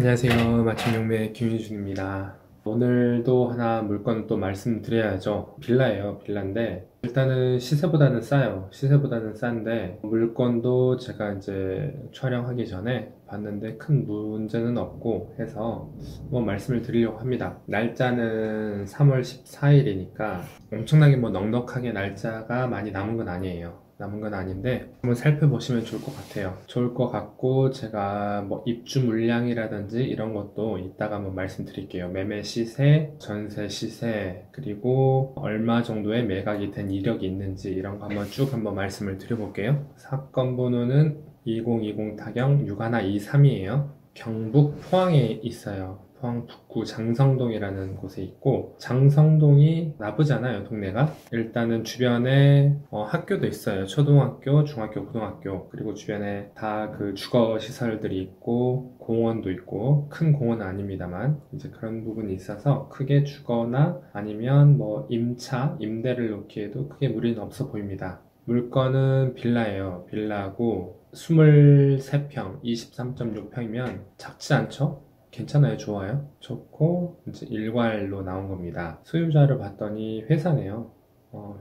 안녕하세요. 마침용매 김윤준입니다. 오늘도 하나 물건 또 말씀드려야죠. 빌라예요. 빌라인데 일단은 시세보다는 싸요. 시세보다는 싼데 물건도 제가 이제 촬영하기 전에 봤는데 큰 문제는 없고 해서 뭐 말씀을 드리려고 합니다. 날짜는 3월 14일이니까 엄청나게 뭐 넉넉하게 날짜가 많이 남은 건 아니에요. 남은 건 아닌데 한번 살펴보시면 좋을 것 같아요. 좋을 것 같고 제가 뭐 입주 물량이라든지 이런 것도 이따가 한번 말씀드릴게요. 매매 시세, 전세 시세, 그리고 얼마 정도의 매각이 된 이력이 있는지 이런 거 한번 쭉 한번 말씀을 드려볼게요. 사건 번호는 2020 타경 6123이에요. 경북 포항에 있어요. 포항 북구 장성동이라는 곳에 있고, 장성동이 나쁘잖아요, 동네가. 일단은 주변에 학교도 있어요. 초등학교, 중학교, 고등학교. 그리고 주변에 다 그 주거 시설들이 있고 공원도 있고, 큰 공원은 아닙니다만 이제 그런 부분이 있어서 크게 주거나 아니면 뭐 임차, 임대를 놓기에도 크게 무리는 없어 보입니다. 물건은 빌라예요. 빌라고 23평, 23.6평이면 작지 않죠? 괜찮아요. 좋아요. 좋고 이제 일괄로 나온 겁니다. 소유자를 봤더니 회사네요.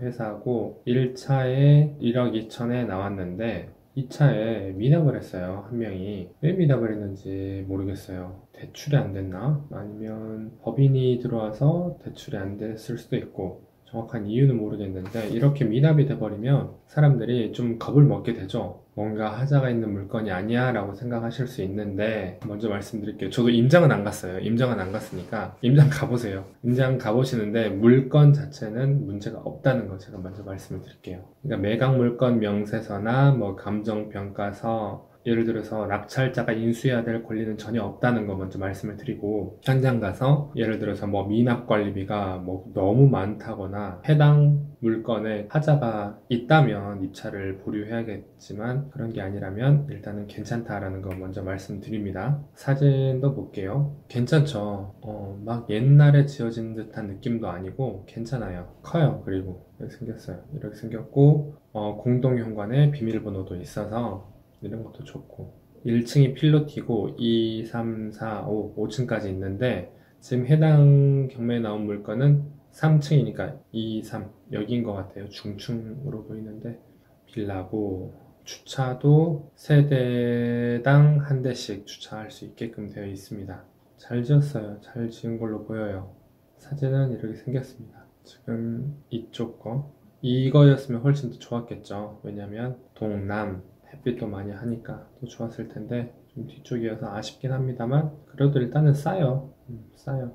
회사고 1차에 1억 2천에 나왔는데 2차에 미납을 했어요. 한 명이. 왜 미납을 했는지 모르겠어요. 대출이 안 됐나? 아니면 법인이 들어와서 대출이 안 됐을 수도 있고, 정확한 이유는 모르겠는데 이렇게 미납이 돼버리면 사람들이 좀 겁을 먹게 되죠. 뭔가 하자가 있는 물건이 아니야 라고 생각하실 수 있는데, 먼저 말씀드릴게요. 저도 임장은 안 갔어요. 임장은 안 갔으니까 임장 가보세요. 임장 가보시는데 물건 자체는 문제가 없다는 거 제가 먼저 말씀을 드릴게요. 그러니까 매각 물건 명세서나 뭐 감정평가서, 예를 들어서 낙찰자가 인수해야 될 권리는 전혀 없다는 거 먼저 말씀을 드리고, 현장 가서 예를 들어서 뭐 미납 관리비가 뭐 너무 많다거나 해당 물건에 하자가 있다면 입찰을 보류해야겠지만, 그런 게 아니라면 일단은 괜찮다라는 거 먼저 말씀드립니다. 사진도 볼게요. 괜찮죠? 막 옛날에 지어진 듯한 느낌도 아니고 괜찮아요. 커요. 그리고 이렇게 생겼어요. 이렇게 생겼고 공동 현관에 비밀번호도 있어서 이런 것도 좋고, 1층이 필로티고 2, 3, 4, 5, 5층까지 있는데 지금 해당 경매에 나온 물건은 3층이니까 2, 3 여기인 것 같아요. 중층으로 보이는데 빌라고, 주차도 세대당 한 대씩 주차할 수 있게끔 되어 있습니다. 잘 지었어요. 잘 지은 걸로 보여요. 사진은 이렇게 생겼습니다. 지금 이쪽 거, 이거였으면 훨씬 더 좋았겠죠. 왜냐면 동남 햇빛도 많이 하니까 더 좋았을 텐데 좀 뒤쪽이어서 아쉽긴 합니다만 그래도 일단은 싸요. 싸요.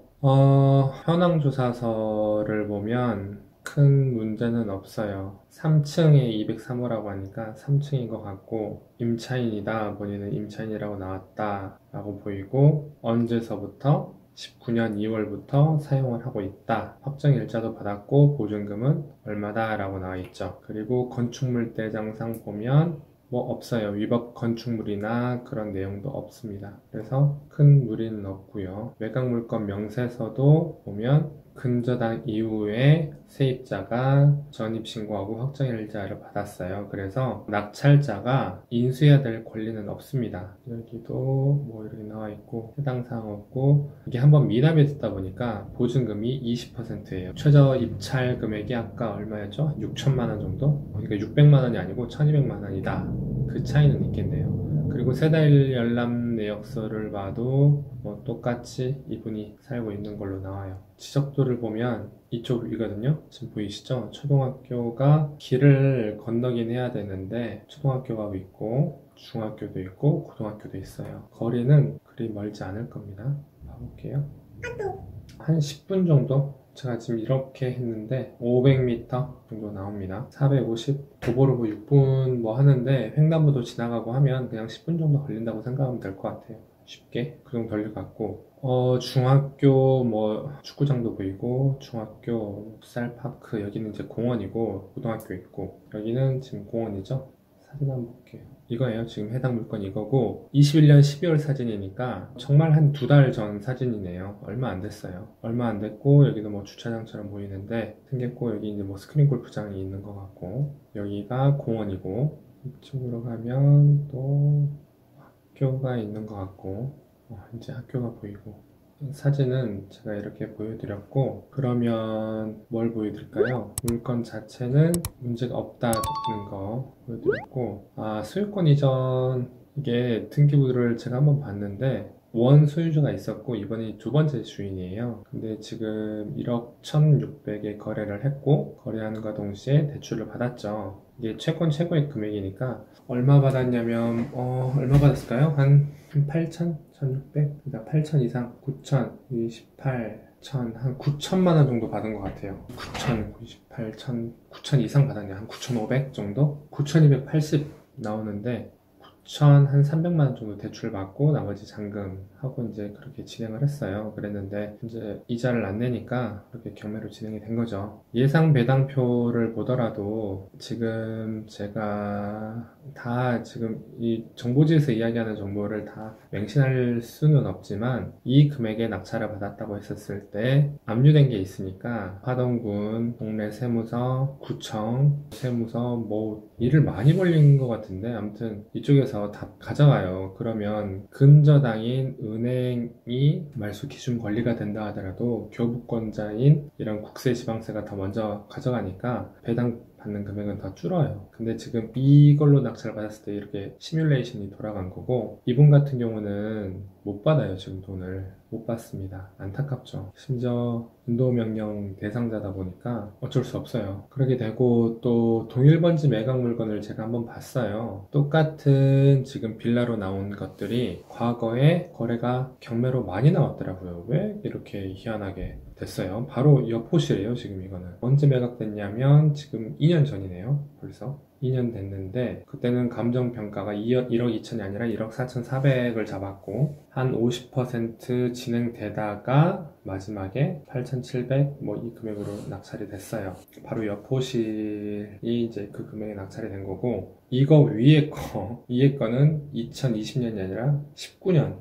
현황 조사서를 보면 큰 문제는 없어요. 3층에 203호라고 하니까 3층인 것 같고, 임차인이다, 본인은 임차인이라고 나왔다 라고 보이고, 언제서부터 19년 2월부터 사용을 하고 있다, 확정일자도 받았고 보증금은 얼마다 라고 나와 있죠. 그리고 건축물 대장상 보면 뭐 없어요. 위법 건축물이나 그런 내용도 없습니다. 그래서 큰 무리는 없고요. 매각물건 명세서도 보면 근저당 이후에 세입자가 전입신고하고 확정일자를 받았어요. 그래서 낙찰자가 인수해야 될 권리는 없습니다. 여기도 뭐 이렇게 나와 있고 해당 사항 없고, 이게 한번 미납이 됐다 보니까 보증금이 20%예요. 최저 입찰 금액이 아까 얼마였죠? 6천만 원 정도? 그러니까 600만 원이 아니고 1200만 원이다. 그 차이는 있겠네요. 그리고 세달 열람 내역서를 봐도 뭐 똑같이 이분이 살고 있는 걸로 나와요. 지적도를 보면 이쪽이거든요. 지금 보이시죠? 초등학교가 길을 건너긴 해야 되는데 초등학교가 있고 중학교도 있고 고등학교도 있어요. 거리는 그리 멀지 않을 겁니다. 봐볼게요. 한 10분 정도? 제가 지금 이렇게 했는데 500m 정도 나옵니다. 450, 도보로 6분 뭐 하는데 횡단보도 지나가고 하면 그냥 10분 정도 걸린다고 생각하면 될 것 같아요. 쉽게 그 정도 걸릴 것 같고, 중학교 뭐 축구장도 보이고, 중학교 풋살파크, 여기는 이제 공원이고 고등학교 있고, 여기는 지금 공원이죠. 사진 한번 볼게요. 이거예요. 지금 해당 물건 이거고, 21년 12월 사진이니까 정말 한 2달 전 사진이네요. 얼마 안 됐어요. 얼마 안 됐고, 여기도 뭐 주차장처럼 보이는데 생겼고, 여기 이제 뭐 스크린 골프장이 있는 것 같고, 여기가 공원이고, 이쪽으로 가면 또 학교가 있는 것 같고, 이제 학교가 보이고, 사진은 제가 이렇게 보여드렸고, 그러면 뭘 보여드릴까요? 물건 자체는 문제가 없다는 거 보여드렸고, 소유권 이전, 이게 등기부를 제가 한번 봤는데 원 소유주가 있었고 이번이 두 번째 주인이에요. 근데 지금 1억 1,600에 거래를 했고, 거래하는과 동시에 대출을 받았죠. 이게 채권 최고의 금액이니까 얼마 받았냐면 얼마 받았을까요? 한 8천? 1,600? 그러니까 8천 이상, 9천, 28, 1,000, 한 9천만 원 정도 받은 것 같아요. 9천, 98, 1,000, 9천 이상 받았냐? 한 9,500 정도? 9,280 나오는데 9천 한 300만 원 정도 대출 받고 나머지 잔금하고 이제 그렇게 진행을 했어요. 그랬는데 이제 이자를 안 내니까 그렇게 경매로 진행이 된 거죠. 예상 배당표를 보더라도 지금 제가 다 지금 이 정보지에서 이야기하는 정보를 다 맹신할 수는 없지만 이 금액에 낙찰을 받았다고 했었을 때 압류된 게 있으니까 하동군, 동래 세무서, 구청, 세무서 뭐 일을 많이 벌린 것 같은데 아무튼 이쪽에서 다 가져와요. 그러면 근저당인 은행이 말소 기준 권리가 된다 하더라도 교부권자인 이런 국세지방세가 더 먼저 가져가니까 배당 받는 금액은 더 줄어요. 근데 지금 이걸로 낙찰을 받았을 때 이렇게 시뮬레이션이 돌아간 거고, 이분 같은 경우는 못 받아요. 지금 돈을 못 받습니다. 안타깝죠. 심지어 인도명령 대상자다 보니까 어쩔 수 없어요. 그렇게 되고 또 동일번지 매각 물건을 제가 한번 봤어요. 똑같은 지금 빌라로 나온 것들이 과거에 거래가 경매로 많이 나왔더라고요. 왜 이렇게 희한하게 됐어요? 바로 옆호실이에요. 지금 이거는 언제 매각됐냐면 지금 2년 전이네요. 벌써 2년 됐는데 그때는 감정평가가 1억 2천이 아니라 1억 4,400을 잡았고 한 50% 진행되다가 마지막에 8,700 뭐 이 금액으로 낙찰이 됐어요. 바로 옆호실이 이제 그 금액에 낙찰이 된 거고, 이거 위에 거는 2020년이 아니라 19년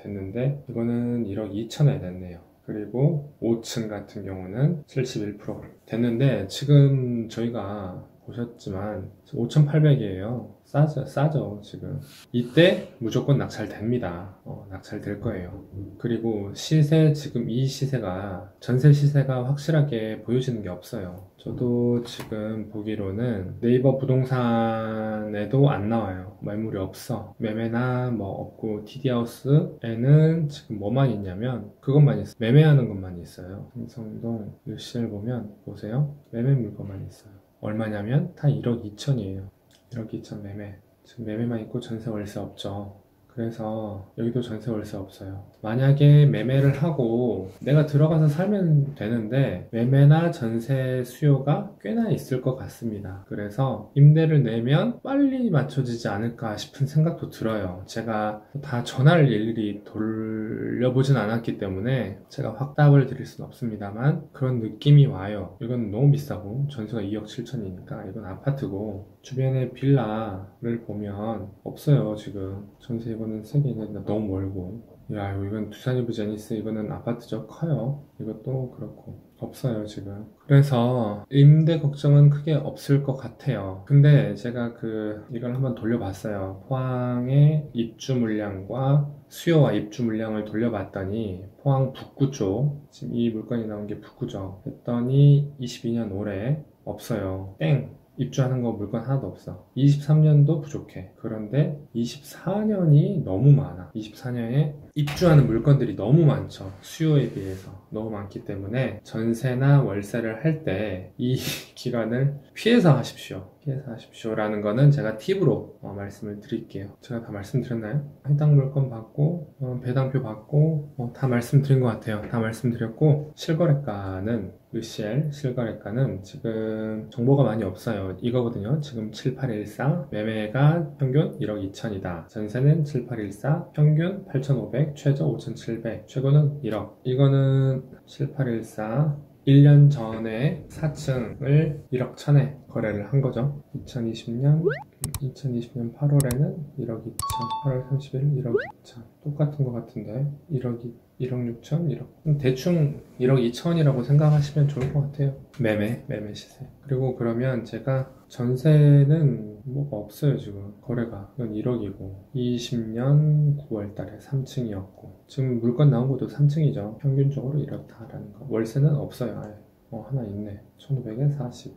됐는데 이거는 1억 2천에 됐네요. 그리고 5층 같은 경우는 71% 됐는데 지금 저희가 보셨지만 5,800이에요. 싸죠, 지금. 이때 무조건 낙찰됩니다. 낙찰될 거예요. 그리고 시세, 지금 이 시세가, 전세 시세가 확실하게 보여지는 게 없어요. 저도 지금 보기로는 네이버 부동산에도 안 나와요. 매물이 없어. 매매나 뭐 없고, TD하우스에는 지금 뭐만 있냐면, 그것만 있어요. 매매하는 것만 있어요. 삼성동 일시를 보면, 보세요. 매매 물건만 있어요. 얼마냐면 다 1억 2천이에요. 1억 2천 매매. 지금 매매만 있고 전세 월세 없죠. 그래서 여기도 전세 월세 없어요. 만약에 매매를 하고 내가 들어가서 살면 되는데 매매나 전세 수요가 꽤나 있을 것 같습니다. 그래서 임대를 내면 빨리 맞춰지지 않을까 싶은 생각도 들어요. 제가 다 전화를 일일이 돌려보진 않았기 때문에 제가 확답을 드릴 수는 없습니다만 그런 느낌이 와요. 이건 너무 비싸고 전세가 2억 7천이니까 이건 아파트고, 주변에 빌라를 보면 없어요. 지금 전세 이거는 세개 있는데 너무 멀고, 야 이건 두산이브 제니스 이거는 아파트죠. 커요. 이것도 그렇고 없어요 지금. 그래서 임대 걱정은 크게 없을 것 같아요. 근데 제가 이걸 한번 돌려봤어요. 포항의 입주 물량과 수요와 입주 물량을 돌려봤더니 포항 북구 쪽, 지금 이 물건이 나온 게 북구죠. 했더니 22년 올해 없어요. 땡! 입주하는 거 물건 하나도 없어. 23년도 부족해. 그런데 24년이 너무 많아. 24년에 입주하는 물건들이 너무 많죠. 수요에 비해서 너무 많기 때문에 전세나 월세를 할 때 이 기간을 피해서 하십시오. 피해서 하십시오라는 거는 제가 팁으로 말씀을 드릴게요. 제가 다 말씀드렸나요? 해당 물건 받고 배당표 받고 다 말씀드린 것 같아요. 다 말씀드렸고, 실거래가는 으시엘 실거래가는 지금 정보가 많이 없어요. 이거거든요. 지금 7814 매매가 평균 1억 2천이다. 전세는 7814 평균 8,500 최저 5,700 최고는 1억. 이거는 7814 1년 전에 4층을 1억 1천에 거래를 한 거죠. 2020년 8월에는 1억 2천, 8월 30일 1억 2천. 똑같은 것 같은데 1억 6천, 1억. 대충 1억 2천이라고 생각하시면 좋을 것 같아요. 매매 시세. 그리고 그러면 제가 전세는 뭐가 없어요. 지금 거래가. 이건 1억이고 20년 9월 달에 3층이었고 지금 물건 나온 것도 3층이죠. 평균적으로 이렇다라는 거. 월세는 없어요. 아예. 하나 있네. 1500에 40.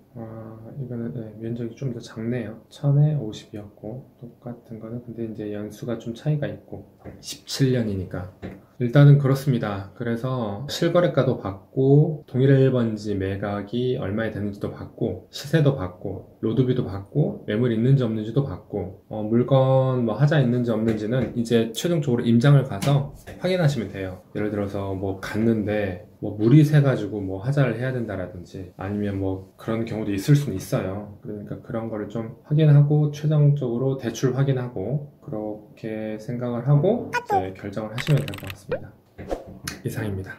이거는 네, 면적이 좀 더 작네요. 1000에 50이었고 똑같은 거는 근데 이제 연수가 좀 차이가 있고 17년이니까 일단은 그렇습니다. 그래서 실거래가도 받고 동일 1번지 매각이 얼마에 되는지도 받고 시세도 받고 로드뷰도 받고 매물 있는지 없는지도 받고 물건 뭐 하자 있는지 없는지는 이제 최종적으로 임장을 가서 확인하시면 돼요. 예를 들어서 뭐 갔는데 뭐 물이 새가지고 뭐 하자를 해야 된다라든지 아니면 뭐 그런 경우도 있을 수는 있어요. 그러니까 그런 거를 좀 확인하고 최종적으로 대출 확인하고 그렇게 생각을 하고 이제 결정을 하시면 될 것 같습니다. 이상입니다.